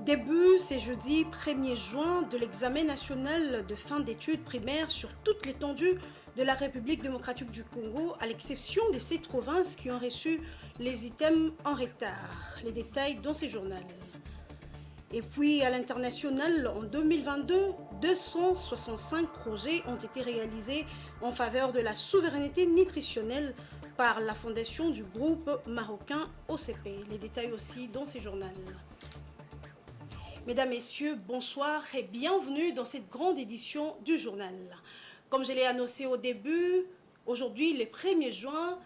Début, c'est jeudi 1er juin, de l'examen national de fin d'études primaires sur toute l'étendue de la République démocratique du Congo, à l'exception de ces provinces qui ont reçu les items en retard. Les détails dans ces journaux. Et puis, à l'international, en 2022, 265 projets ont été réalisés en faveur de la souveraineté nutritionnelle par la fondation du groupe marocain OCP. Les détails aussi dans ces journaux. Mesdames, Messieurs, bonsoir et bienvenue dans cette grande édition du journal. Comme je l'ai annoncé au début, aujourd'hui, le 1er juin,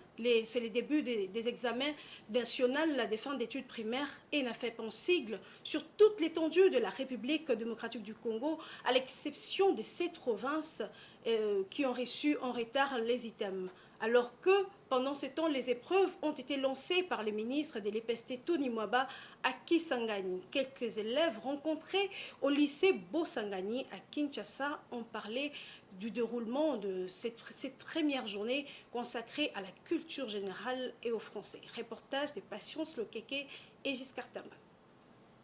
c'est le début des examens nationaux de fin d'études primaires et NAFEP en sigle sur toute l'étendue de la République démocratique du Congo, à l'exception de 7 provinces qui ont reçu en retard les items. Alors que pendant ce temps, les épreuves ont été lancées par le ministre de l'EPST Tony Mwaba à Kisangani. Quelques élèves rencontrés au lycée Bosangani à Kinshasa ont parlé du déroulement de cette première journée consacrée à la culture générale et aux Français. Reportage de Patience Lokeke et Giscard Tamba.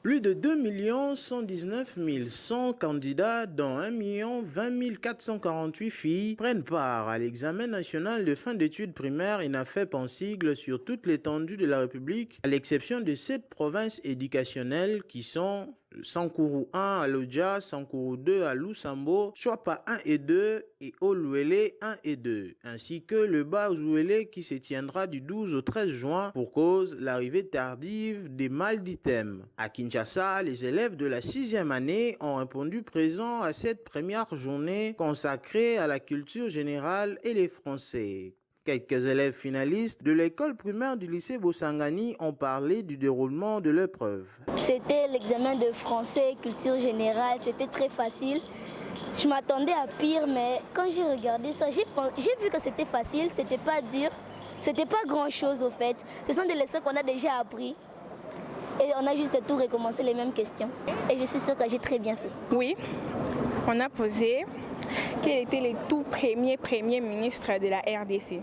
Plus de 2 119 100 candidats, dont 1 20 448 filles, prennent part à l'examen national de fin d'études primaires INAFEP en sigle sur toute l'étendue de la République, à l'exception de 7 provinces éducationnelles qui sont Sankuru 1 à Lodja, Sankuru 2 à Lusambo, Chouapa 1 et 2 et Oluele 1 et 2, ainsi que le Bas-Ouele qui se tiendra du 12 au 13 juin pour cause l'arrivée tardive des mal d'items. À Kinshasa, les élèves de la 6e année ont répondu présents à cette première journée consacrée à la culture générale et les Français. Quelques élèves finalistes de l'école primaire du lycée Bosangani ont parlé du déroulement de l'épreuve. C'était l'examen de français et culture générale, c'était très facile. Je m'attendais à pire, mais quand j'ai regardé ça, j'ai vu que c'était facile, c'était pas dur, c'était pas grand chose au fait. Ce sont des leçons qu'on a déjà appris et on a juste tout recommencé les mêmes questions. Et je suis sûre que j'ai très bien fait. Oui, on a posé quel était le tout premier ministre de la RDC.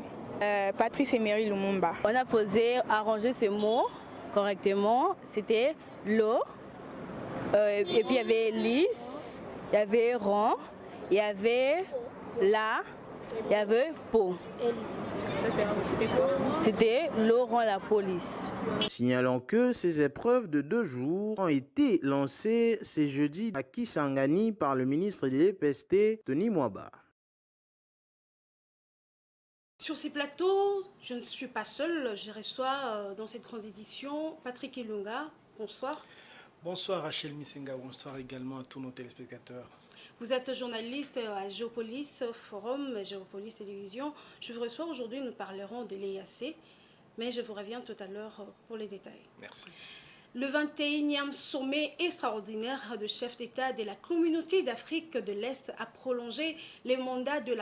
Patrice Emery Lumumba. On a posé, arrangé ces mots correctement. C'était l'eau, et puis il y avait lys, il y avait rang, il y avait la, il y avait peau. C'était Laurent la police. Signalons que ces épreuves de 2 jours ont été lancées ce jeudi à Kisangani par le ministre de l'EPST, Tony Mwaba. Sur ces plateaux, je ne suis pas seule, je reçois dans cette grande édition Patrick Ilunga. Bonsoir. Bonsoir Rachel Misenga, bonsoir également à tous nos téléspectateurs. Vous êtes journaliste à Géopolis Forum, Géopolis Télévision. Je vous reçois aujourd'hui, nous parlerons de l'EAC, mais je vous reviens tout à l'heure pour les détails. Merci. Le 21e sommet extraordinaire de chefs d'État de la communauté d'Afrique de l'Est a prolongé les mandats de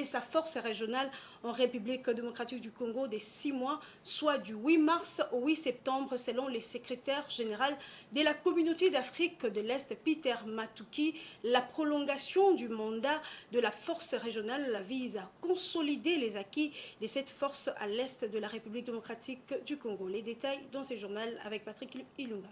sa force régionale en République démocratique du Congo de 6 mois, soit du 8 mars au 8 septembre, selon le secrétaire général de la communauté d'Afrique de l'Est, Peter Matuki. La prolongation du mandat de la force régionale vise à consolider les acquis de cette force à l'Est de la République démocratique du Congo. Les détails dans ce journal avec Patrick Ilunga.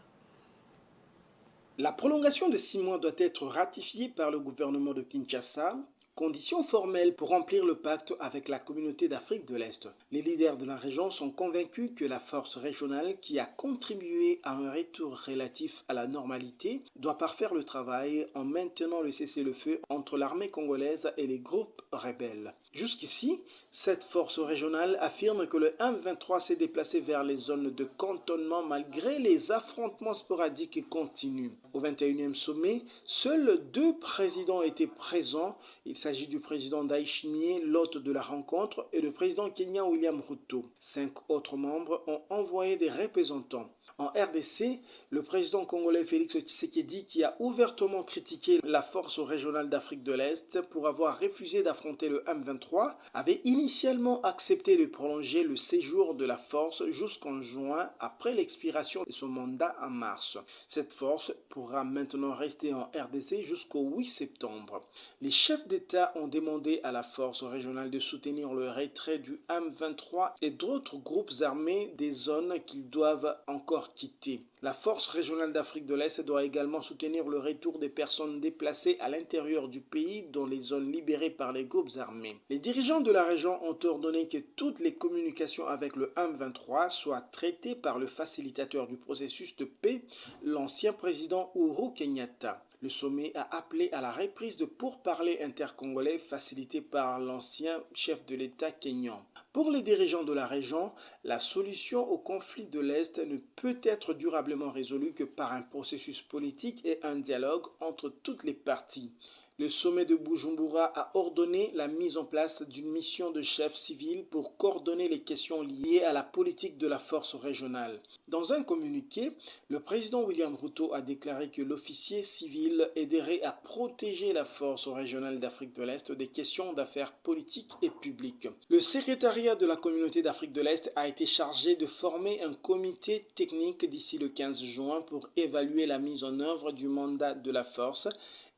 La prolongation de 6 mois doit être ratifiée par le gouvernement de Kinshasa, condition formelle pour remplir le pacte avec la communauté d'Afrique de l'Est. Les leaders de la région sont convaincus que la force régionale qui a contribué à un retour relatif à la normalité doit parfaire le travail en maintenant le cessez-le-feu entre l'armée congolaise et les groupes rebelles. Jusqu'ici, cette force régionale affirme que le M23 s'est déplacé vers les zones de cantonnement malgré les affrontements sporadiques et continus. Au 21e sommet, seuls 2 présidents étaient présents. Il s'agit du président Ndayishimiye, l'hôte de la rencontre, et le président kenyan William Ruto. 5 autres membres ont envoyé des représentants. En RDC, le président congolais Félix Tshisekedi, qui a ouvertement critiqué la force régionale d'Afrique de l'Est pour avoir refusé d'affronter le M23, avait initialement accepté de prolonger le séjour de la force jusqu'en juin après l'expiration de son mandat en mars. Cette force pourra maintenant rester en RDC jusqu'au 8 septembre. Les chefs d'État ont demandé à la force régionale de soutenir le retrait du M23 et d'autres groupes armés des zones qu'ils doivent encore quitter. La force régionale d'Afrique de l'Est doit également soutenir le retour des personnes déplacées à l'intérieur du pays dans les zones libérées par les groupes armés. Les dirigeants de la région ont ordonné que toutes les communications avec le M23 soient traitées par le facilitateur du processus de paix, l'ancien président Uhuru Kenyatta. Le sommet a appelé à la reprise de pourparlers intercongolais facilités par l'ancien chef de l'État kényan. Pour les dirigeants de la région, la solution au conflit de l'Est ne peut être durablement résolue que par un processus politique et un dialogue entre toutes les parties. Le sommet de Bujumbura a ordonné la mise en place d'une mission de chefs civils pour coordonner les questions liées à la politique de la force régionale. Dans un communiqué, le président William Ruto a déclaré que l'officier civil aiderait à protéger la force régionale d'Afrique de l'Est des questions d'affaires politiques et publiques. Le secrétariat de la communauté d'Afrique de l'Est a été chargé de former un comité technique d'ici le 15 juin pour évaluer la mise en œuvre du mandat de la force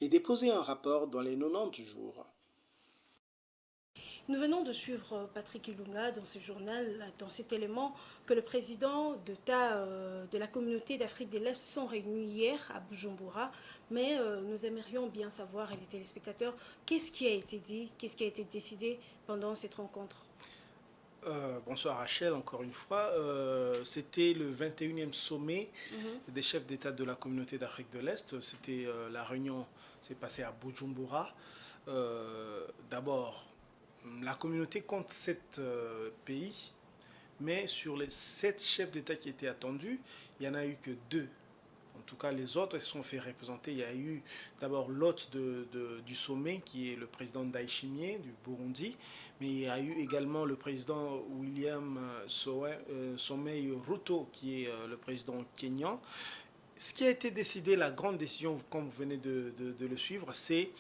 et déposer un rapport dans les 90 jours. Nous venons de suivre Patrick Ilunga dans ce journal, dans cet élément que le président de la communauté d'Afrique de l'Est sont réunis hier à Bujumbura. Mais nous aimerions bien savoir, et les téléspectateurs, qu'est-ce qui a été dit, qu'est-ce qui a été décidé pendant cette rencontre. Bonsoir Rachel, encore une fois. C'était le 21e sommet des chefs d'État de la communauté d'Afrique de l'Est. C'était la réunion s'est passée à Bujumbura. D'abord, la communauté compte 7 pays, mais sur les 7 chefs d'État qui étaient attendus, il n'y en a eu que 2. En tout cas, les autres se sont fait représenter. Il y a eu d'abord l'hôte du sommet, qui est le président Ndayishimiye du Burundi, mais il y a eu également le président William Somei Ruto, qui est le président kényan. Ce qui a été décidé, la grande décision, comme vous venez de le suivre, c'est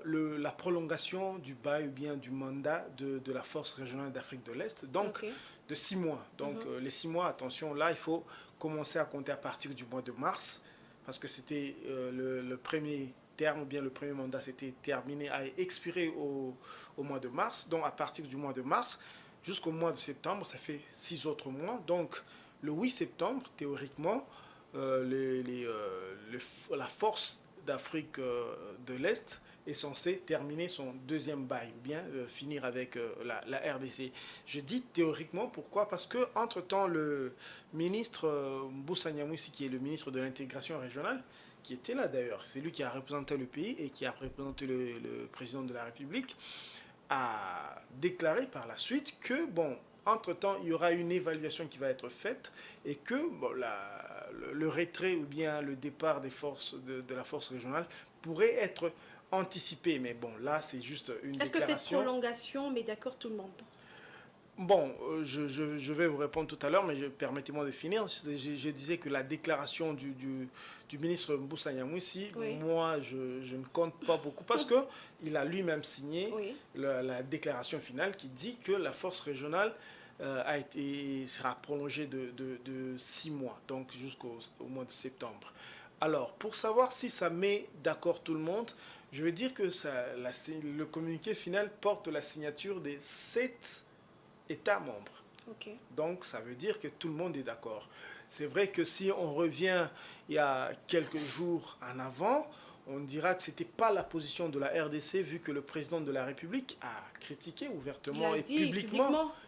la prolongation du bail ou bien du mandat de la force régionale d'Afrique de l'Est, donc de 6 mois. Donc les 6 mois, attention, là il faut commencer à compter à partir du mois de mars, parce que c'était le premier terme, ou bien le premier mandat s'était terminé, a expiré au mois de mars. Donc à partir du mois de mars jusqu'au mois de septembre, ça fait 6 autres mois. Donc le 8 septembre, théoriquement, la force d'Afrique de l'Est est censé terminer son deuxième bail, ou bien finir avec la RDC. Je dis théoriquement, pourquoi? Parce que entre-temps, le ministre Mbusa Nyamwisi, qui est le ministre de l'intégration régionale, qui était là d'ailleurs, c'est lui qui a représenté le pays et qui a représenté le président de la République, a déclaré par la suite que, bon, entre-temps, il y aura une évaluation qui va être faite et que bon, le retrait ou bien le départ des forces de la force régionale pourrait être anticipé. Mais bon, là, c'est juste une déclaration. Est-ce que cette prolongation met d'accord tout le monde? Bon, je vais vous répondre tout à l'heure, mais permettez-moi de finir. Je disais que la déclaration du ministre Mbusa Nyamwisi, moi, je ne compte pas beaucoup parce qu'il a lui-même signé la déclaration finale qui dit que la force régionale sera prolongée de 6 mois, donc jusqu'au mois de septembre. Alors, pour savoir si ça met d'accord tout le monde, je veux dire que le communiqué final porte la signature des 7 États membres. Donc, ça veut dire que tout le monde est d'accord. C'est vrai que si on revient il y a quelques jours en avant, on dira que ce n'était pas la position de la RDC, vu que le président de la République a critiqué ouvertement et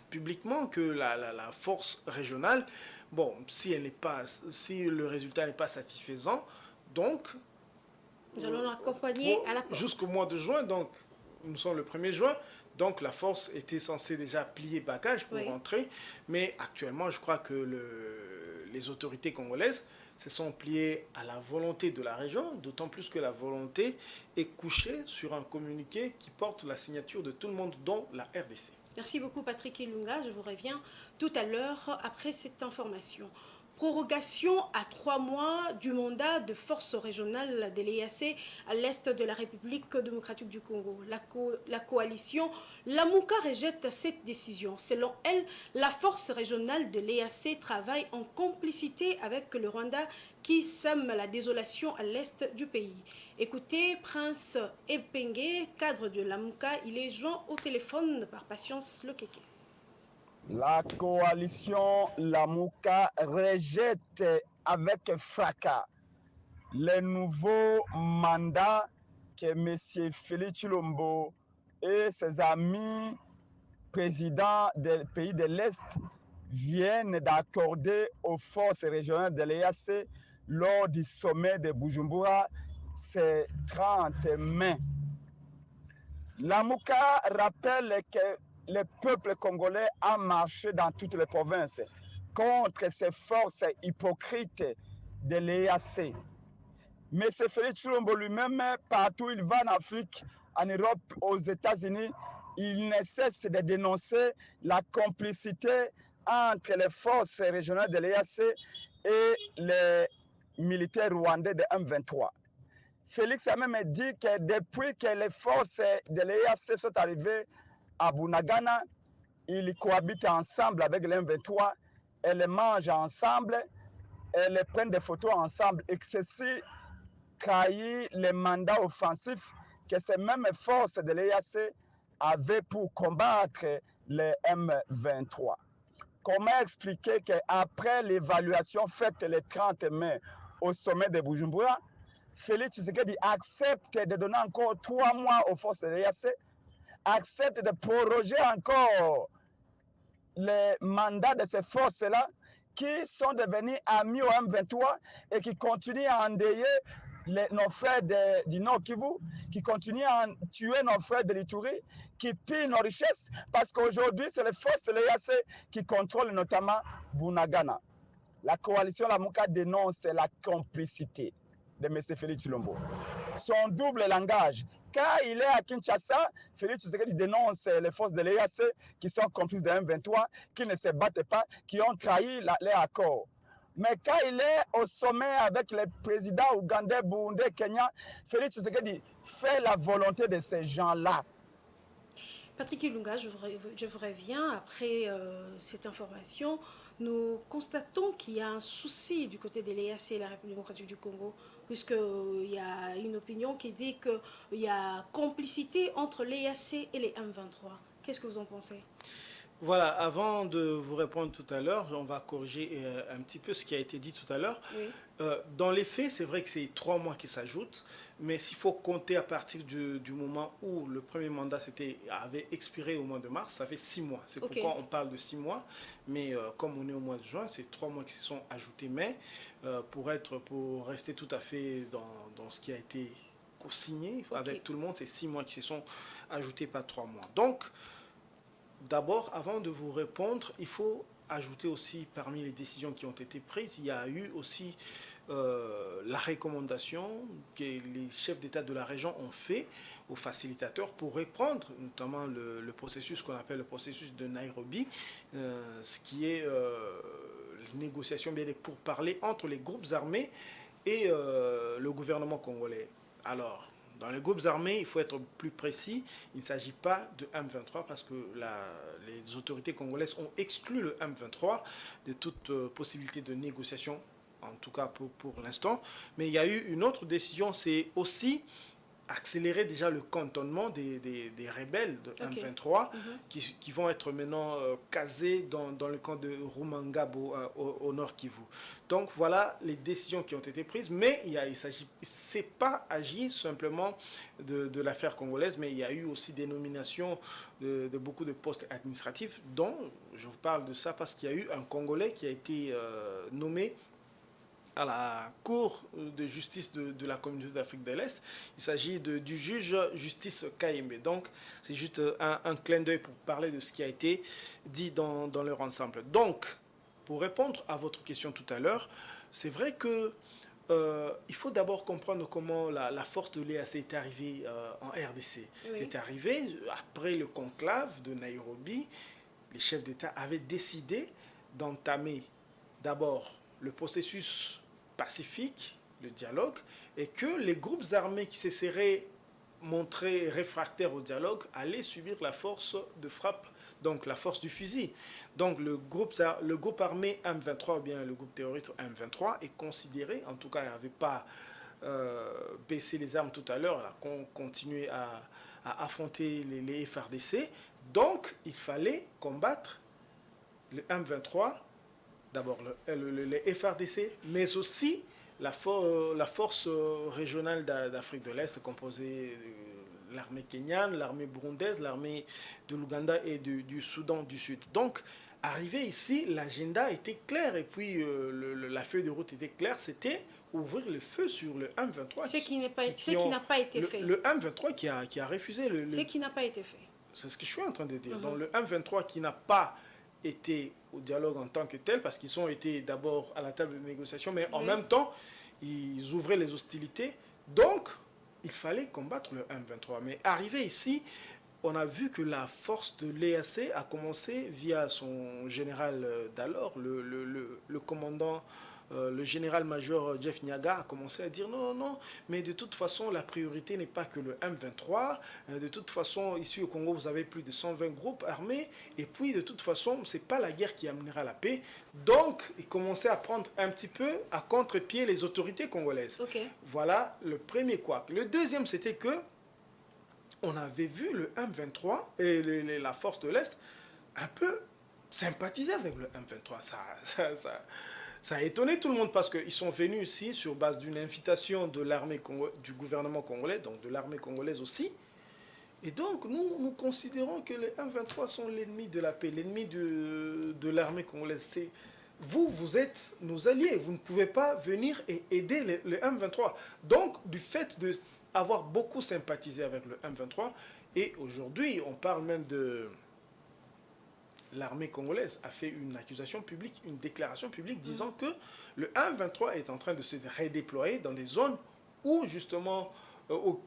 publiquement que la force régionale, bon, si le résultat n'est pas satisfaisant, donc nous allons l'accompagner à la porte. Jusqu'au mois de juin, donc nous sommes le 1er juin, donc la force était censée déjà plier bagage pour rentrer, mais actuellement je crois que les autorités congolaises se sont pliées à la volonté de la région, d'autant plus que la volonté est couchée sur un communiqué qui porte la signature de tout le monde, dont la RDC. Merci beaucoup Patrick Ilunga, je vous reviens tout à l'heure après cette information. Prorogation à 3 mois du mandat de force régionale de l'EAC à l'est de la République démocratique du Congo. La coalition Lamuka rejette cette décision. Selon elle, la force régionale de l'EAC travaille en complicité avec le Rwanda qui sème la désolation à l'est du pays. Écoutez, Prince Epenge, cadre de Lamuka, il est joint au téléphone par Patience Lekeke. La coalition Lamuka rejette avec fracas le nouveau mandat que M. Félix Tshilombo et ses amis présidents des pays de l'Est viennent d'accorder aux forces régionales de l'EAC lors du sommet de Bujumbura ce 30 mai. Lamuka rappelle que le peuple congolais a marché dans toutes les provinces contre ces forces hypocrites de l'EAC. Mais c'est Félix Tshilombo lui-même, partout où il va en Afrique, en Europe, aux États-Unis, il ne cesse de dénoncer la complicité entre les forces régionales de l'EAC et les militaires rwandais de M23. Félix a même dit que depuis que les forces de l'EAC sont arrivées à Bunagana, ils cohabitent ensemble avec les M23, elles mangent ensemble, elles prennent des photos ensemble, et que ceci trahit le mandat offensif que ces mêmes forces de l'EAC avaient pour combattre les M23. Comment expliquer qu'après l'évaluation faite le 30 mai au sommet de Bujumbura, Félix Tshisekedi accepte de donner encore 3 mois aux forces de l'EAC, accepte de proroger encore les mandats de ces forces-là qui sont devenus amis au M23 et qui continuent à endeuiller nos frères du Nord Kivu, qui continuent à tuer nos frères de l'Ituri, qui pillent nos richesses, parce qu'aujourd'hui, c'est les forces de l'EAC qui contrôlent notamment Bunagana. La coalition Lamuka dénonce la complicité de M. Félix Tshilombo. Son double langage. Quand il est à Kinshasa, Félix Tshisekedi dénonce les forces de l'EAC qui sont complices de M23, qui ne se battent pas, qui ont trahi les accords. Mais quand il est au sommet avec les présidents ougandais, burundais, kenyans, Félix Tshisekedi fait la volonté de ces gens-là. Patrick Ilunga, je vous reviens après cette information. Nous constatons qu'il y a un souci du côté de l'EAC et la République démocratique du Congo, puisqu'il y a une opinion qui dit qu'il y a complicité entre l'EAC et les M23. Qu'est-ce que vous en pensez? Voilà, avant de vous répondre tout à l'heure, on va corriger un petit peu ce qui a été dit tout à l'heure. Oui. Dans les faits, c'est vrai que c'est 3 mois qui s'ajoutent, mais s'il faut compter à partir du moment où le premier mandat avait expiré au mois de mars, ça fait 6 mois. C'est pourquoi on parle de 6 mois, mais comme on est au mois de juin, c'est 3 mois qui se sont ajoutés. Mais pour rester tout à fait dans ce qui a été co-signé avec tout le monde, c'est 6 mois qui se sont ajoutés, pas 3 mois. Donc, d'abord, avant de vous répondre, il faut ajouter aussi parmi les décisions qui ont été prises, il y a eu aussi la recommandation que les chefs d'État de la région ont fait aux facilitateurs pour reprendre notamment le processus qu'on appelle le processus de Nairobi, ce qui est négociation bien pour parler entre les groupes armés et le gouvernement congolais. Alors, dans les groupes armés, il faut être plus précis, il ne s'agit pas de M23 parce que les autorités congolaises ont exclu le M23 de toute possibilité de négociation, en tout cas pour l'instant. Mais il y a eu une autre décision, c'est aussi accélérer déjà le cantonnement des rebelles de M23 qui vont être maintenant casés dans le camp de Rumangabo au nord Kivu. Donc voilà les décisions qui ont été prises, mais c'est pas agi simplement de l'affaire congolaise, mais il y a eu aussi des nominations de beaucoup de postes administratifs, dont je vous parle de ça parce qu'il y a eu un Congolais qui a été nommé à la Cour de justice de la communauté d'Afrique de l'Est. Il s'agit du juge Justice Kayembe. Donc, c'est juste un clin d'œil pour parler de ce qui a été dit dans leur ensemble. Donc, pour répondre à votre question tout à l'heure, c'est vrai que il faut d'abord comprendre comment la force de l'EAC est arrivée en RDC. Oui. Elle est arrivée après le conclave de Nairobi. Les chefs d'État avaient décidé d'entamer d'abord le processus pacifique, le dialogue, et que les groupes armés qui se seraient montrés réfractaires au dialogue allaient subir la force de frappe, donc la force du fusil. Donc le groupe armé M23, ou bien le groupe terroriste M23, est considéré, en tout cas il n'avait pas baissé les armes tout à l'heure, il a continué à affronter les FARDC, donc il fallait combattre le M23 d'abord les FRDC, mais aussi la force régionale d'Afrique de l'Est, composée de l'armée kenyane, l'armée burundaise, l'armée de l'Ouganda et du Soudan du Sud. Donc, arrivé ici, l'agenda était clair et puis la feuille de route était claire, c'était ouvrir le feu sur le M23. Ce qui n'a pas été fait. Le M23 qui a refusé le... Ce qui n'a pas été fait. C'est ce que je suis en train de dire. Donc le M23 qui n'a pas été au dialogue en tant que tel, parce qu'ils ont été d'abord à la table de négociation, mais en même temps, ils ouvraient les hostilités. Donc, il fallait combattre le M23. Mais arrivé ici, on a vu que la force de l'EAC a commencé via son général d'alors, le commandant, le général-major Jeff Nyaga a commencé à dire non, mais de toute façon, la priorité n'est pas que le M23. De toute façon, ici au Congo, vous avez plus de 120 groupes armés. Et puis, de toute façon, ce n'est pas la guerre qui amènera la paix. Donc, il commençait à prendre un petit peu à contre-pied les autorités congolaises. Okay. Voilà le premier couac. Le deuxième, c'était que on avait vu le M23 et la force de l'Est un peu sympathiser avec le M23. Ça a étonné tout le monde parce qu'ils sont venus ici sur base d'une invitation de du gouvernement congolais, donc de l'armée congolaise aussi. Et donc, nous considérons que les M23 sont l'ennemi de la paix, l'ennemi de l'armée congolaise. Vous êtes nos alliés, vous ne pouvez pas venir et aider le M23. Donc, du fait d'avoir beaucoup sympathisé avec le M23, et aujourd'hui, on parle même de... L'armée congolaise a fait une accusation publique, une déclaration publique disant que le M23 est en train de se redéployer dans des zones où justement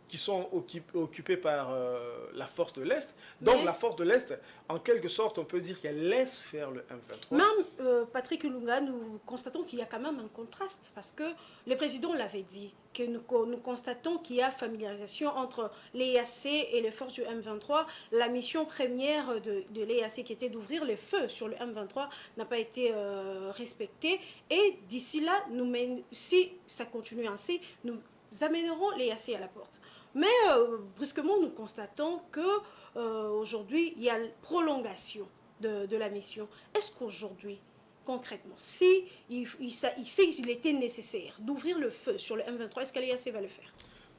qui sont occupées par la force de l'Est. Donc la force de l'Est, en quelque sorte, on peut dire qu'elle laisse faire le M23. Même Patrick Lunga, nous constatons qu'il y a quand même un contraste parce que le président l'avait dit, que nous constatons qu'il y a familiarisation entre l'EAC et les forces du M23. La mission première de l'EAC qui était d'ouvrir le feu sur le M23 n'a pas été respectée. Et d'ici là, si ça continue ainsi, nous amènerons l'EAC à la porte. Mais brusquement, nous constatons qu'aujourd'hui, il y a prolongation de la mission. Est-ce qu'aujourd'hui, concrètement, s'il était nécessaire d'ouvrir le feu sur le M23, est-ce que l'EAC va le faire?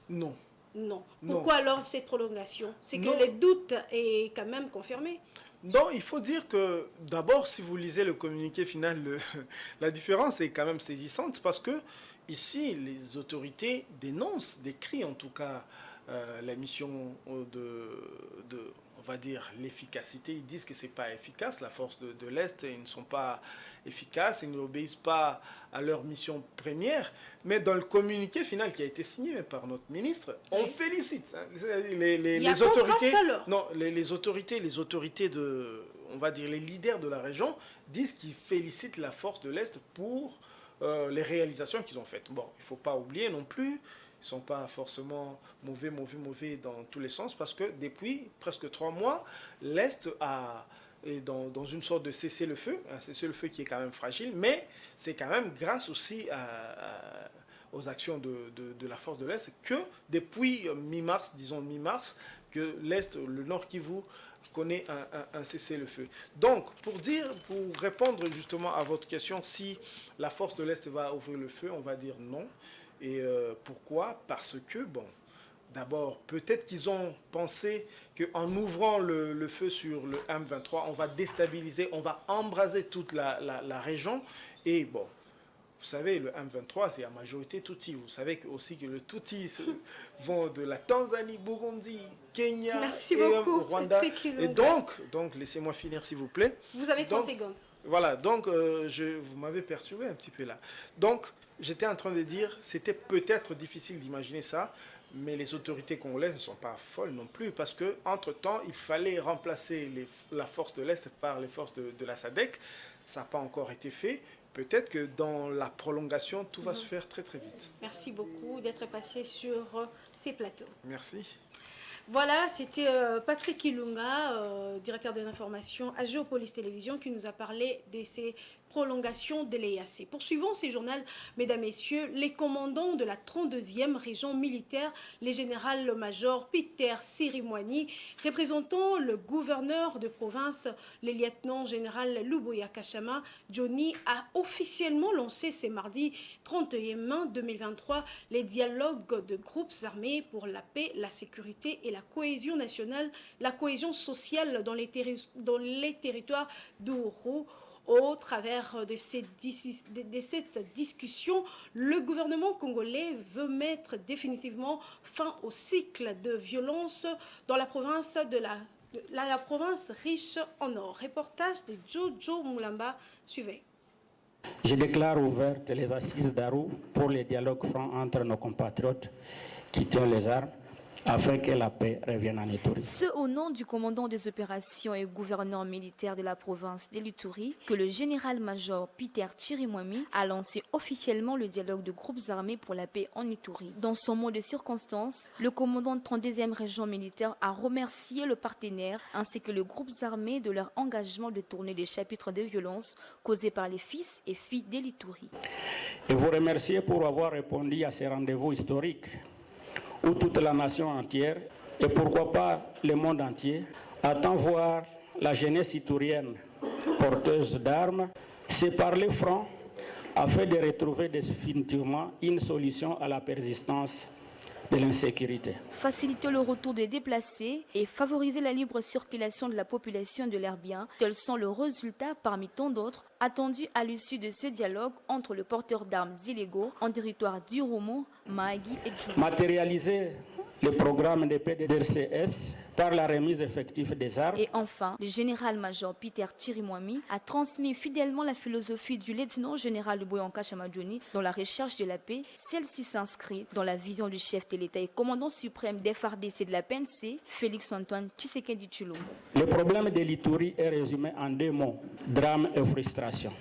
Non. Non. Pourquoi alors cette prolongation? C'est que le doute est quand même confirmé. Non, il faut dire que d'abord, si vous lisez le communiqué final, la différence est quand même saisissante parce que ici, les autorités dénoncent, décrient en tout cas la mission on va dire, l'efficacité. Ils disent que ce n'est pas efficace, la force de l'Est, ils ne sont pas efficaces, ils n'obéissent pas à leur mission première. Mais dans le communiqué final qui a été signé par notre ministre, on félicite les autorités. Non, les autorités de, on va dire, les leaders de la région disent qu'ils félicitent la force de l'Est pour les réalisations qu'ils ont faites. Bon, il ne faut pas oublier non plus, ils ne sont pas forcément mauvais dans tous les sens, parce que depuis presque 3 mois, l'Est est dans une sorte de cessez-le-feu, un cessez-le-feu qui est quand même fragile, mais c'est quand même grâce aussi aux actions de la force de l'Est que depuis mi-mars, que l'Est, le Nord Kivu, connaît un cessez-le-feu. Donc, pour répondre justement à votre question, si la force de l'Est va ouvrir le feu, on va dire non. Et pourquoi? Parce que, bon, d'abord, peut-être qu'ils ont pensé qu'en ouvrant le feu sur le M23, on va déstabiliser, on va embraser toute la région. Et bon, vous savez, le M23, c'est à majorité Tutsi. Vous savez aussi que le Tutsi vont de la Tanzanie, Burundi, Kenya, Rwanda. Et donc laissez-moi finir s'il vous plaît. Vous avez 30 secondes. Voilà, donc vous m'avez perturbé un petit peu là. Donc, j'étais en train de dire, c'était peut-être difficile d'imaginer ça, mais les autorités congolaises ne sont pas folles non plus, parce qu'entre-temps, il fallait remplacer la force de l'Est par les forces de la SADC. Ça n'a pas encore été fait. Peut-être que dans la prolongation, tout va se faire très très vite. Merci beaucoup d'être passé sur ces plateaux. Merci. Voilà, c'était Patrick Ilunga, directeur de l'information à Géopolis Télévision, qui nous a parlé de ces prolongation de l'EAC. Poursuivons ces journaux, mesdames, messieurs, les commandants de la 32e région militaire, les général-major Peter Sirimwani, représentant le gouverneur de province, le lieutenant-général Luboya Kachama, Johnny a officiellement lancé ce mardi 31 mai 2023 les dialogues de groupes armés pour la paix, la sécurité et la cohésion nationale, la cohésion sociale dans les territoires d'Ouro. Au travers de cette discussion, le gouvernement congolais veut mettre définitivement fin au cycle de violence dans la province la province riche en or. Reportage de Jojo Moulamba, suivez. Je déclare ouvertes les assises d'Arou pour les dialogues francs entre nos compatriotes qui tiennent les armes, afin que la paix revienne en Ituri. Ce au nom du commandant des opérations et gouverneur militaire de la province d'Ituri que le général-major Peter Chirimwami a lancé officiellement le dialogue de groupes armés pour la paix en Ituri. Dans son mot de circonstance, le commandant de 32e région militaire a remercié le partenaire ainsi que les groupes armés de leur engagement de tourner les chapitres de violence causés par les fils et filles d'Ituri. Et vous remercier pour avoir répondu à ces rendez-vous historiques où toute la nation entière, et pourquoi pas le monde entier, attend voir la jeunesse iturienne porteuse d'armes se parler franc afin de retrouver définitivement une solution à la persistance de l'insécurité. Faciliter le retour des déplacés et favoriser la libre circulation de la population de leurs biens, tels sont les résultats parmi tant d'autres attendus à l'issue de ce dialogue entre le porteur d'armes illégaux en territoire d'Irumu, Mahagi et Djouma. Matérialiser le programme de paix de RCS par la remise effective des armes. Et enfin, le général-major Peter Chirimwami a transmis fidèlement la philosophie du lieutenant-général Luboya Kachama Johnny dans la recherche de la paix. Celle-ci s'inscrit dans la vision du chef de l'État et commandant suprême des FARDC de la PNC, Félix-Antoine Tshisekedi Tshilombo. Le problème de l'Ituri est résumé en 2 mots, drame et frustration.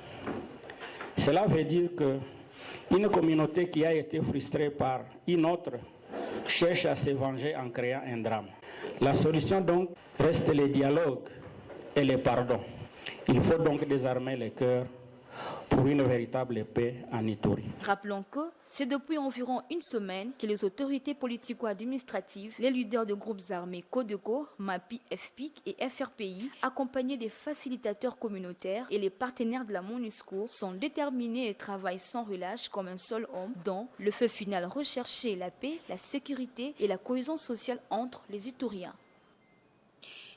Cela veut dire qu'une communauté qui a été frustrée par une autre cherche à se venger en créant un drame. La solution donc reste le dialogue et le pardon. Il faut donc désarmer les cœurs pour une véritable paix en Ituri. Rappelons que c'est depuis environ une semaine que les autorités politico-administratives, les leaders de groupes armés Codeco, MAPI, FPIC et FRPI, accompagnés des facilitateurs communautaires et les partenaires de la MONUSCO, sont déterminés et travaillent sans relâche comme un seul homme dans le feu final recherché la paix, la sécurité et la cohésion sociale entre les Ituriens.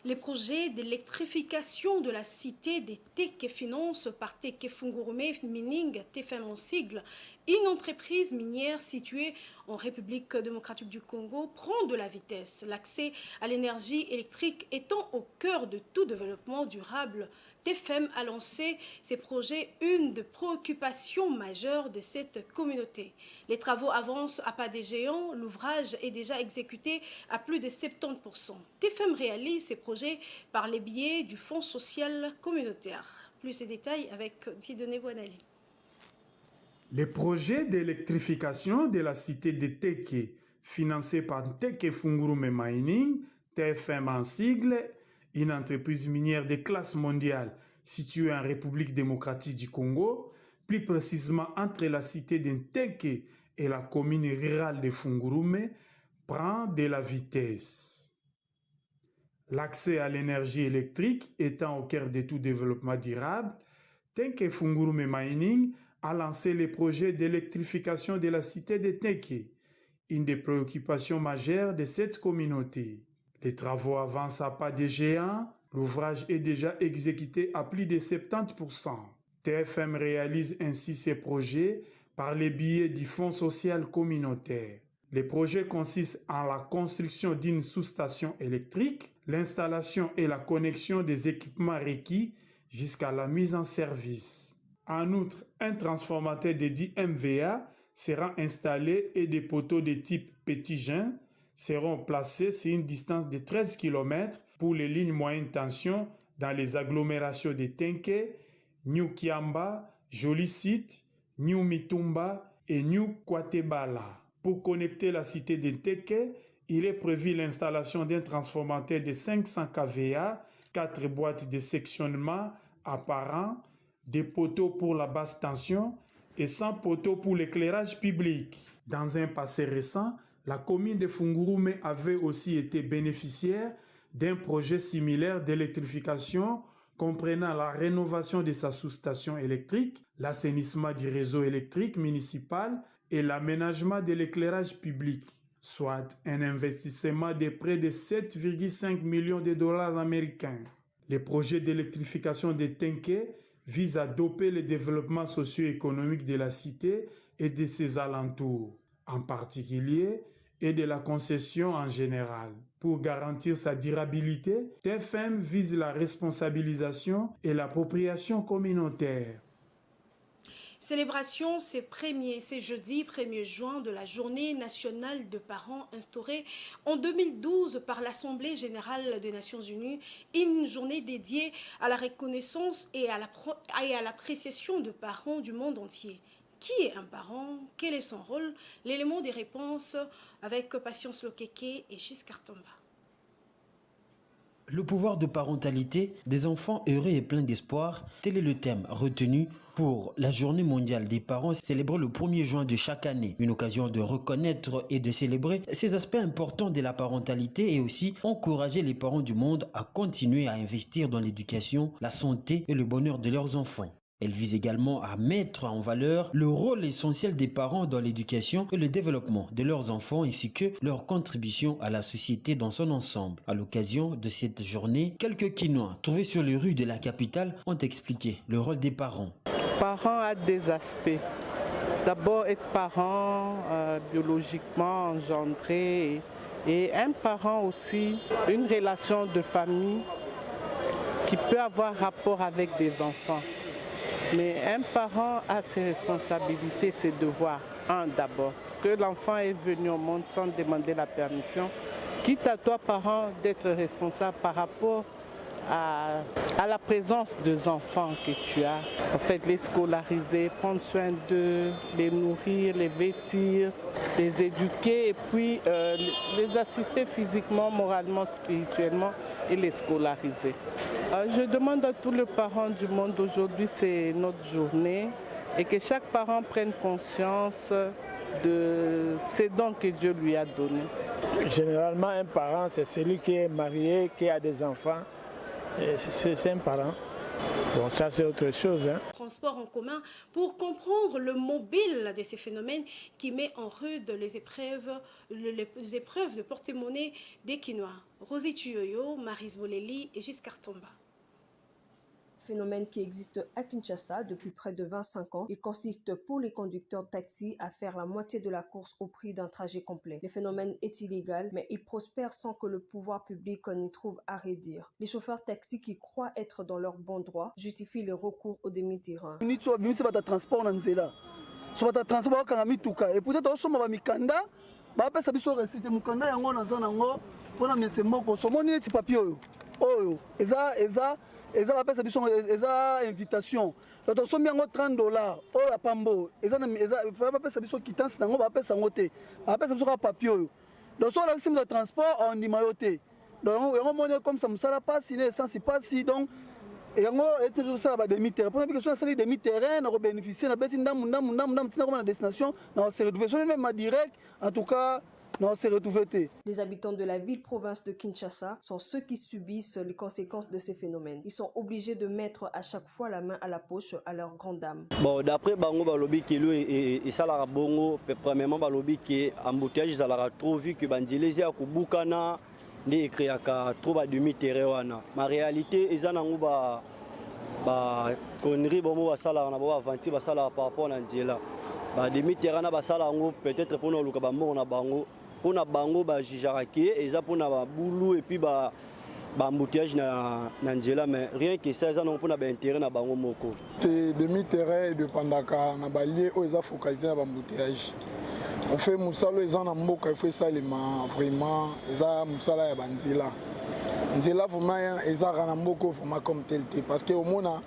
Les projets d'électrification de la cité des Teke financés par Teke Fungurume Mining, TFM en sigle, une entreprise minière située en République démocratique du Congo, prend de la vitesse. L'accès à l'énergie électrique étant au cœur de tout développement durable, TFM a lancé ces projets, une des préoccupations majeures de cette communauté. Les travaux avancent à pas des géants, l'ouvrage est déjà exécuté à plus de 70%. TFM réalise ces projets par les biais du Fonds social communautaire. Plus de détails avec Dieudonné Boinali. Les projets d'électrification de la cité de Teke, financés par Teke Fungurume Mining, TFM en sigle, une entreprise minière de classe mondiale située en République démocratique du Congo, plus précisément entre la cité de Teke et la commune rurale de Fungurume, prend de la vitesse. L'accès à l'énergie électrique étant au cœur de tout développement durable, Teke Fungurume Mining a lancé les projets d'électrification de la cité de Teke, une des préoccupations majeures de cette communauté. Les travaux avancent à pas de géant, l'ouvrage est déjà exécuté à plus de 70%. TFM réalise ainsi ses projets par les biais du Fonds social communautaire. Les projets consistent en la construction d'une sous-station électrique, l'installation et la connexion des équipements requis jusqu'à la mise en service. En outre, un transformateur de 10 MVA sera installé et des poteaux de type petit jeun seront placés sur une distance de 13 km pour les lignes moyenne tension dans les agglomérations de Tenke, New Kiamba, Joli Site, New Mitumba et New Kwatebala. Pour connecter la cité de Teke, il est prévu l'installation d'un transformateur de 500 kVA, 4 boîtes de sectionnement apparent, des poteaux pour la basse tension et 100 poteaux pour l'éclairage public. Dans un passé récent, la commune de Fungurume avait aussi été bénéficiaire d'un projet similaire d'électrification comprenant la rénovation de sa sous-station électrique, l'assainissement du réseau électrique municipal et l'aménagement de l'éclairage public, soit un investissement de près de 7,5 millions de dollars américains. Le projet d'électrification de Tenke vise à doper le développement socio-économique de la cité et de ses alentours, en particulier, et de la concession en général. Pour garantir sa durabilité, TFM vise la responsabilisation et l'appropriation communautaire. Célébration, c'est jeudi 1er juin de la Journée nationale de parents instaurée en 2012 par l'Assemblée générale des Nations unies, une journée dédiée à la reconnaissance et à l'appréciation de parents du monde entier. Qui est un parent? Quel est son rôle? L'élément des réponses avec Patience Lokeke et Giscard Tomba. Le pouvoir de parentalité des enfants heureux et pleins d'espoir, tel est le thème retenu pour la Journée mondiale des parents célébrée le 1er juin de chaque année. Une occasion de reconnaître et de célébrer ces aspects importants de la parentalité et aussi encourager les parents du monde à continuer à investir dans l'éducation, la santé et le bonheur de leurs enfants. Elle vise également à mettre en valeur le rôle essentiel des parents dans l'éducation et le développement de leurs enfants ainsi que leur contribution à la société dans son ensemble. À l'occasion de cette journée, quelques Quinois trouvés sur les rues de la capitale ont expliqué le rôle des parents. Parents a des aspects. D'abord, être parent biologiquement engendré et un parent aussi, une relation de famille qui peut avoir rapport avec des enfants. Mais un parent a ses responsabilités, ses devoirs. Un d'abord, parce que l'enfant est venu au monde sans demander la permission. Quitte à toi, parent, d'être responsable par rapport à la présence des enfants que tu as. En fait, les scolariser, prendre soin d'eux, les nourrir, les vêtir, les éduquer et puis les assister physiquement, moralement, spirituellement et les scolariser. Je demande à tous les parents du monde, aujourd'hui c'est notre journée, et que chaque parent prenne conscience de ces dons que Dieu lui a donnés. Généralement, un parent, c'est celui qui est marié, qui a des enfants. C'est un parent. Bon, ça c'est autre chose. Transport en commun pour comprendre le mobile de ces phénomènes qui met en rude les épreuves de porte-monnaie des Quinois. Rosie Tuyoyo, Maris Boleli et Giscard Tomba. Phénomène qui existe à Kinshasa depuis près de 25 ans. Il consiste pour les conducteurs de taxi à faire la moitié de la course au prix d'un trajet complet. Le phénomène est illégal, mais il prospère sans que le pouvoir public n'y trouve à redire. Les chauffeurs taxi qui croient être dans leur bon droit justifient le recours au demi-terrain. Eza bapesa biso eza invitation. Donc sombi yango $30 oyo apambo. Eza bapesa biso quittance nango bapesa ngote. Bapesa biso ka papier oyo. Donc so la sim de transport on dit mayote. Donc yango monnaie comme ça musala passe ne essence passe donc yango était ça ba demi-terrain. Pour que soit ça demi-terrain na bénéficier na beti ndam tina comme na destination na se retrouver même ma direct en tout cas. Non, c'est retrouvé. Les habitants de la ville-province de Kinshasa sont ceux qui subissent les conséquences de ces phénomènes. Ils sont obligés de mettre à chaque fois la main à la poche à leur grande dame. Bon, d'après Bango Balobi qui et ça la bongo premièrement Balobi qui embouteillage ça la trop vu que bandilezi a kubukana ne ekriaka trop ba demi-terrain wana. Ma réalité ezanango ba connerie bomo ba sala na ba avanti ba sala par rapport na nzela. Ba demi-terrain na ba sala ngo peut-être pour no luka ba mo na bango. Pour na bango ba jijaraki et ça pour na ba boulou et puis ba embouteillage na nzela mais rien que ça non pour na ba intérêt na bango moko demi-terrain de pandaka na ba lié o eza focalisé na ba embouteillage on fait musalo eza na mboka il faut ça vraiment eza musala ya banzela nzela vraiment eza na mboko vraiment comme tel parce que au mona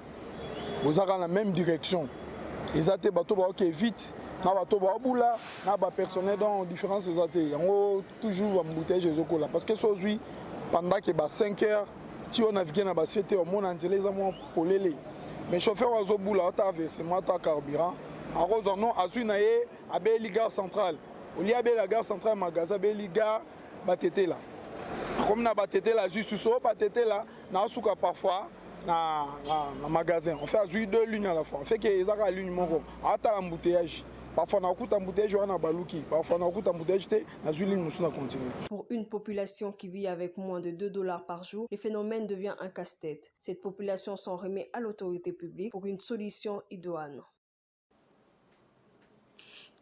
vous avez la même direction eza te bato ba OK vite na bato ba bula na ba personnel dans différentes étatés yango toujours embouteillage ezokola parce que aujourd'hui pendant que ba 5 heures tu on naviguer na ba 7 heures mon nzela eza mo polele mais chauffeur azobula ata versement ata carburant arozo non azui na ye abeli gare centrale oli abeli la gare centrale magasin abeli gare batete là comme na batete là juste so batete là na suka parfois na magasin on fait azui 2 lignes à la fois on fait que ezaka ligne moko ata embouteillage. Parfois, on a un embouteillage, on a balouki. Parfois, on a un embouteillage, on a une continue. Pour une population qui vit avec moins de $2 par jour, le phénomène devient un casse-tête. Cette population s'en remet à l'autorité publique pour une solution idoine.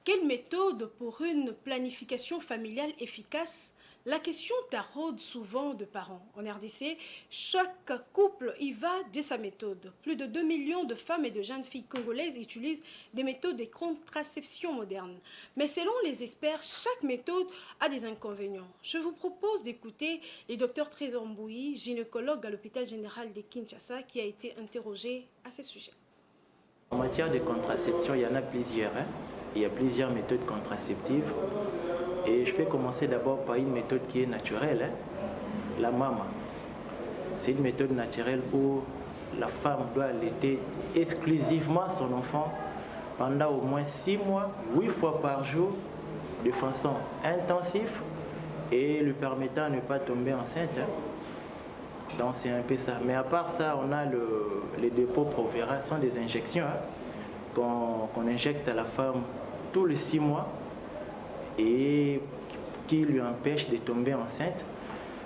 Quelle méthode pour une planification familiale efficace? La question taraude souvent de parents. En RDC, chaque couple y va de sa méthode. Plus de 2 millions de femmes et de jeunes filles congolaises utilisent des méthodes de contraception modernes. Mais selon les experts, chaque méthode a des inconvénients. Je vous propose d'écouter le docteur Trésor Mbouyi, gynécologue à l'hôpital général de Kinshasa, qui a été interrogé à ce sujet. En matière de contraception, il y en a plusieurs. Il y a plusieurs méthodes contraceptives. Et je peux commencer d'abord par une méthode qui est naturelle, la mama. C'est une méthode naturelle où la femme doit allaiter exclusivement son enfant pendant au moins 6 mois, 8 fois par jour, de façon intensive et lui permettant de ne pas tomber enceinte. Donc c'est un peu ça. Mais à part ça, on a les dépôts Provera, ce sont des injections qu'on injecte à la femme tous les 6 mois et qui lui empêche de tomber enceinte.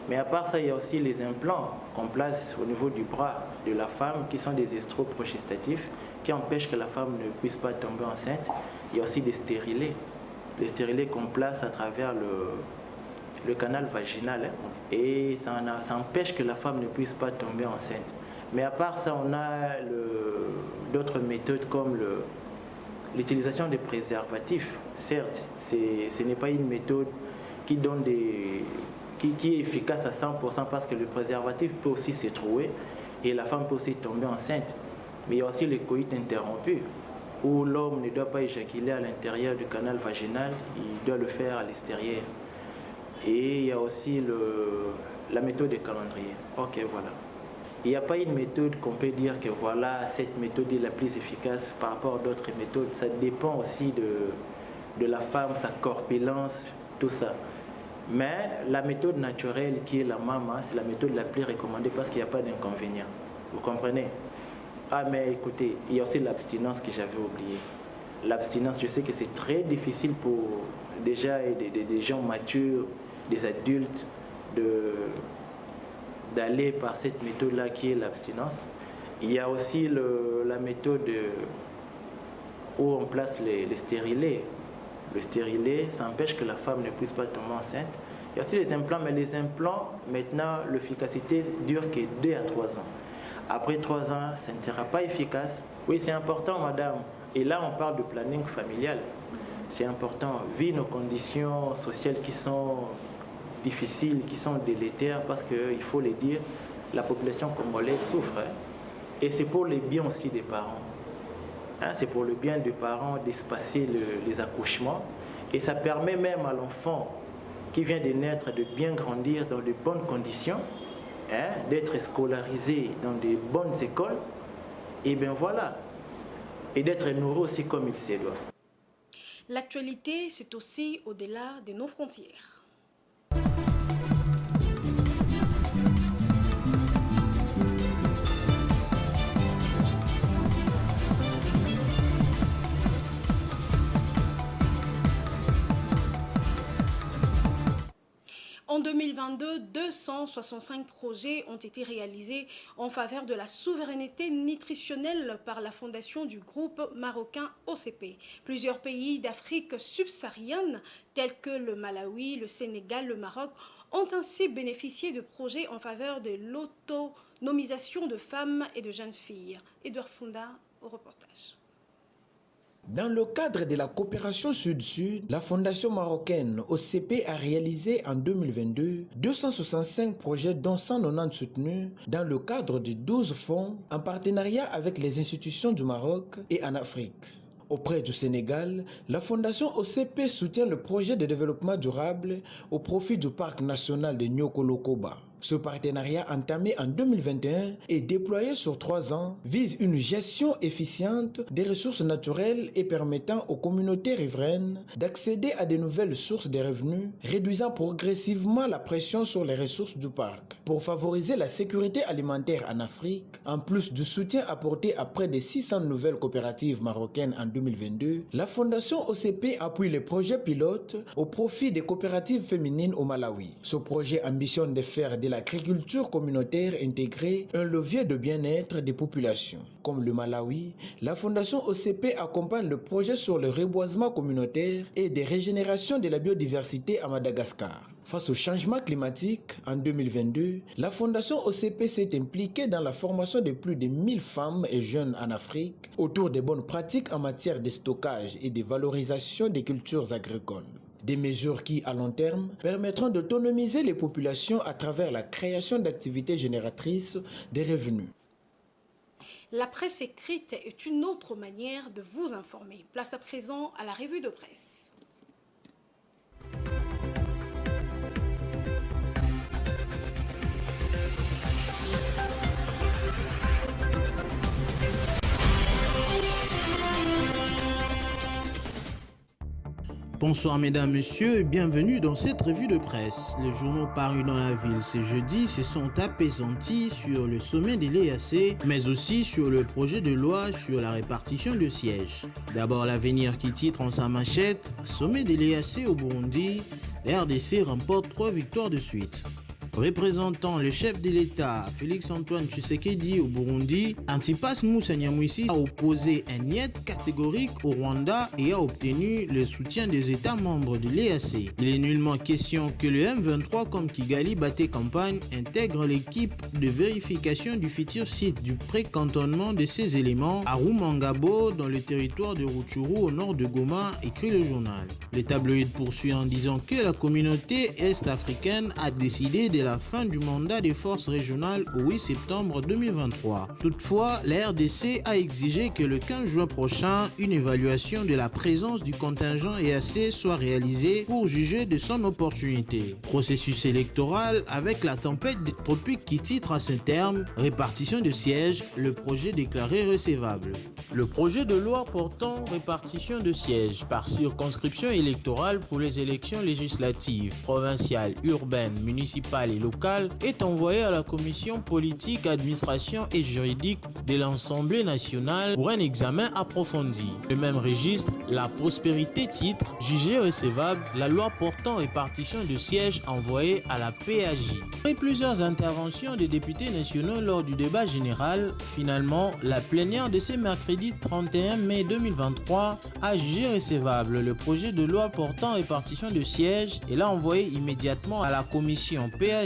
Mais à part ça, il y a aussi les implants qu'on place au niveau du bras de la femme qui sont des estroprogestatifs qui empêchent que la femme ne puisse pas tomber enceinte. Il y a aussi des stérilés. Les stérilés qu'on place à travers le canal vaginal et ça empêche que la femme ne puisse pas tomber enceinte. Mais à part ça, on a d'autres méthodes comme l'utilisation des préservatifs. Certes, ce n'est pas une méthode qui donne qui est efficace à 100% parce que le préservatif peut aussi se trouver et la femme peut aussi tomber enceinte. Mais il y a aussi le coït interrompu où l'homme ne doit pas éjaculer à l'intérieur du canal vaginal, il doit le faire à l'extérieur. Et il y a aussi la méthode de calendrier. Ok, voilà. Il n'y a pas une méthode qu'on peut dire que voilà, cette méthode est la plus efficace par rapport à d'autres méthodes. Ça dépend aussi de la femme, sa corpulence, tout ça. Mais la méthode naturelle qui est la mama, c'est la méthode la plus recommandée parce qu'il n'y a pas d'inconvénient. Vous comprenez? Ah mais écoutez, il y a aussi l'abstinence que j'avais oublié. L'abstinence, je sais que c'est très difficile pour déjà des gens matures, des adultes, d'aller par cette méthode-là qui est l'abstinence. Il y a aussi la méthode où on place les stérilés. Le stérilet, ça empêche que la femme ne puisse pas tomber enceinte. Il y a aussi les implants, mais les implants, maintenant, l'efficacité dure que 2 à 3 ans. Après 3 ans, ça ne sera pas efficace. Oui, c'est important, madame. Et là, on parle de planning familial. C'est important, vu nos conditions sociales qui sont difficiles, qui sont délétères, parce qu'il faut le dire, la population congolaise souffre. Et c'est pour le bien aussi des parents. C'est pour le bien des parents d'espacer les accouchements. Et ça permet même à l'enfant qui vient de naître de bien grandir dans de bonnes conditions, d'être scolarisé dans de bonnes écoles, et bien voilà, et d'être nourri aussi comme il se doit. L'actualité, c'est aussi au-delà de nos frontières. En 2022, 265 projets ont été réalisés en faveur de la souveraineté nutritionnelle par la fondation du groupe marocain OCP. Plusieurs pays d'Afrique subsaharienne, tels que le Malawi, le Sénégal, le Maroc, ont ainsi bénéficié de projets en faveur de l'autonomisation de femmes et de jeunes filles. Edouard Funda au reportage. Dans le cadre de la coopération Sud-Sud, la fondation marocaine OCP a réalisé en 2022 265 projets dont 190 soutenus dans le cadre de 12 fonds en partenariat avec les institutions du Maroc et en Afrique. Auprès du Sénégal, la fondation OCP soutient le projet de développement durable au profit du parc national de Niokolo-Koba. Ce partenariat entamé en 2021 et déployé sur 3 ans vise une gestion efficiente des ressources naturelles et permettant aux communautés riveraines d'accéder à de nouvelles sources de revenus, réduisant progressivement la pression sur les ressources du parc. Pour favoriser la sécurité alimentaire en Afrique, en plus du soutien apporté à près de 600 nouvelles coopératives marocaines en 2022, la Fondation OCP appuie les projets pilotes au profit des coopératives féminines au Malawi. Ce projet ambitionne de faire de l'agriculture communautaire intégrée un levier de bien-être des populations. Comme le Malawi, la Fondation OCP accompagne le projet sur le reboisement communautaire et des régénérations de la biodiversité à Madagascar. Face au changement climatique, en 2022, la Fondation OCP s'est impliquée dans la formation de plus de 1000 femmes et jeunes en Afrique autour des bonnes pratiques en matière de stockage et de valorisation des cultures agricoles. Des mesures qui, à long terme, permettront d'autonomiser les populations à travers la création d'activités génératrices de revenus. La presse écrite est une autre manière de vous informer. Place à présent à la revue de presse. Bonsoir mesdames, messieurs et bienvenue dans cette revue de presse. Les journaux parus dans la ville ce jeudi se sont apaisantis sur le sommet de l'EAC, mais aussi sur le projet de loi sur la répartition de sièges. D'abord l'Avenir qui titre en sa manchette « Sommet de l'EAC au Burundi, la RDC remporte 3 victoires de suite ». Représentant le chef de l'État, Félix-Antoine Tshisekedi au Burundi, Antipas Moussa Nyamwisi a opposé un niet catégorique au Rwanda et a obtenu le soutien des États membres de l'EAC. Il est nullement question que le M23 comme Kigali Baté Campagne intègre l'équipe de vérification du futur site du pré-cantonnement de ces éléments à Rumangabo dans le territoire de Rutshuru au nord de Goma, écrit le journal. Le tabloïd poursuit en disant que la communauté est-africaine a décidé de la fin du mandat des forces régionales au 8 septembre 2023. Toutefois, la RDC a exigé que le 15 juin prochain, une évaluation de la présence du contingent EAC soit réalisée pour juger de son opportunité. Processus électoral avec la tempête des tropiques qui titre à ce terme « Répartition de sièges, le projet déclaré recevable ». Le projet de loi portant répartition de sièges par circonscription électorale pour les élections législatives, provinciales, urbaines, municipales et locales est envoyé à la commission politique, administration et juridique de l'Assemblée nationale pour un examen approfondi. Le même registre, la prospérité titre, jugé recevable, la loi portant répartition de sièges envoyée à la PAJ. Après plusieurs interventions des députés nationaux lors du débat général, finalement, la plénière de ce mercredi 31 mai 2023 a jugé recevable le projet de loi portant répartition de sièges et l'a envoyé immédiatement à la commission PAJ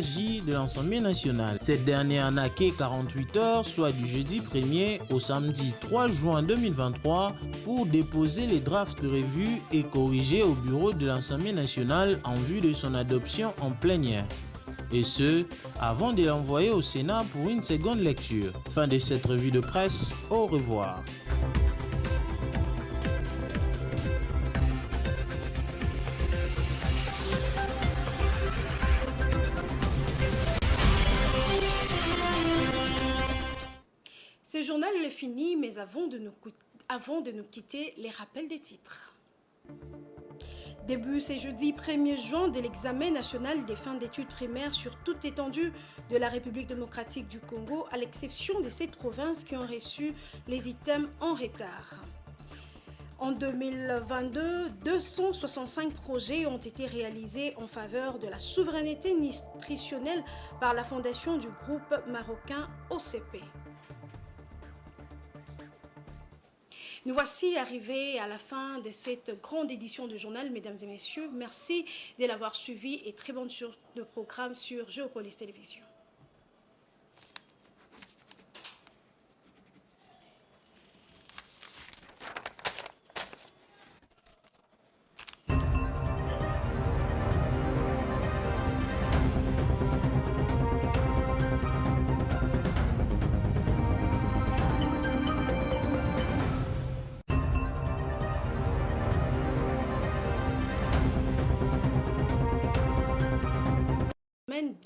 de l'Assemblée nationale. Cette dernière n'a que 48 heures, soit du jeudi 1er au samedi 3 juin 2023, pour déposer les drafts revus et corrigés au bureau de l'Assemblée nationale en vue de son adoption en plénière. Et ce, avant de l'envoyer au Sénat pour une seconde lecture. Fin de cette revue de presse, au revoir. Ce journal est fini, mais avant de nous quitter, les rappels des titres. Début ce jeudi 1er juin de l'examen national des fins d'études primaires sur toute l'étendue de la République démocratique du Congo, à l'exception de 7 provinces qui ont reçu les items en retard. En 2022, 265 projets ont été réalisés en faveur de la souveraineté nutritionnelle par la fondation du groupe marocain OCP. Nous voici arrivés à la fin de cette grande édition du journal, mesdames et messieurs. Merci de l'avoir suivi et très bonne suite de programme sur Géopolis Télévision.